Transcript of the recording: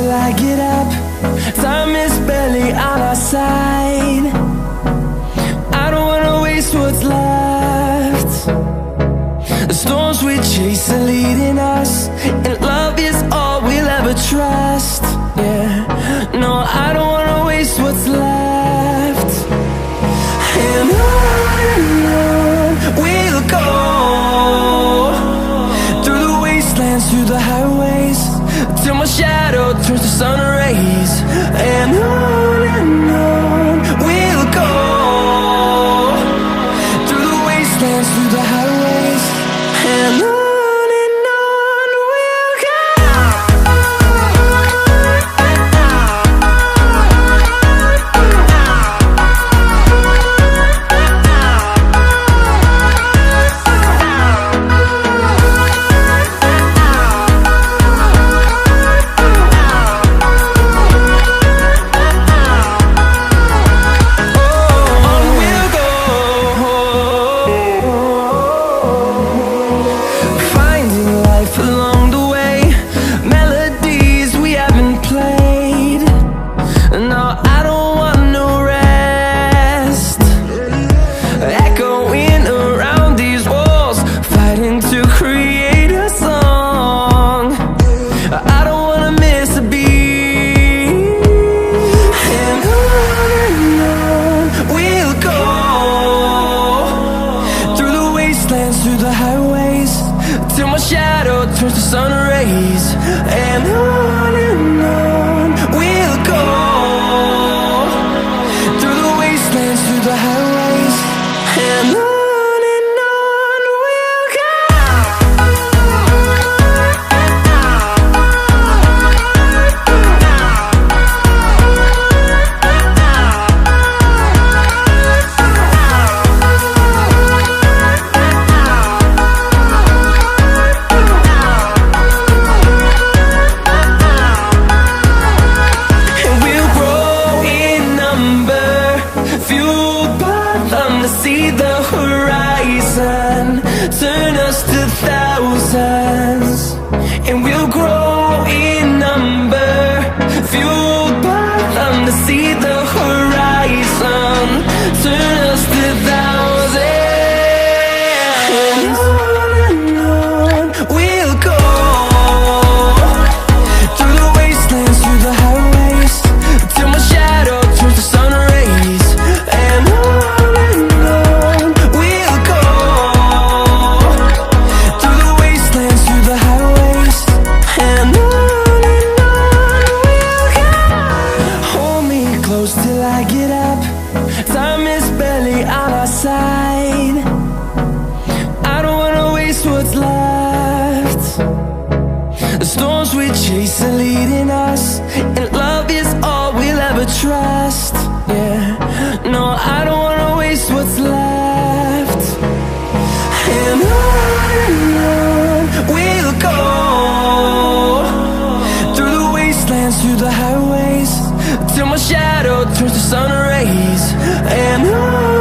till I get up. Time is barely on our side. I don't wanna waste what's left. The storms we chase are leading us, and love is all we'll ever trust. Yeah, no, I don't wanna waste what's left. And on we'll go, through the wastelands, through the highways, till my shadow turns to sun rays. And on we'll go, through the wastelands, through the highways, and on we'll go. Through the highways, till my shadow turns to sun rays. And on we'll go, through the wastelands, through the highways, and on we'll go. See the horizon, turn us to thousands, and we'll grow in number, fueled by them. To see the horizon, turn us to thousands, and on we'll go, through the wastelands, through the highways, till my shadow turns to sun rays. And till I get up, time is barely on our side. I don't wanna waste what's left. The storms we chase are leading us, and love is all we'll ever trust. Yeah, no, I don't wanna waste what's left. And on we'll go, through the wastelands, through the highways, till my shadow turns to sun rays. And on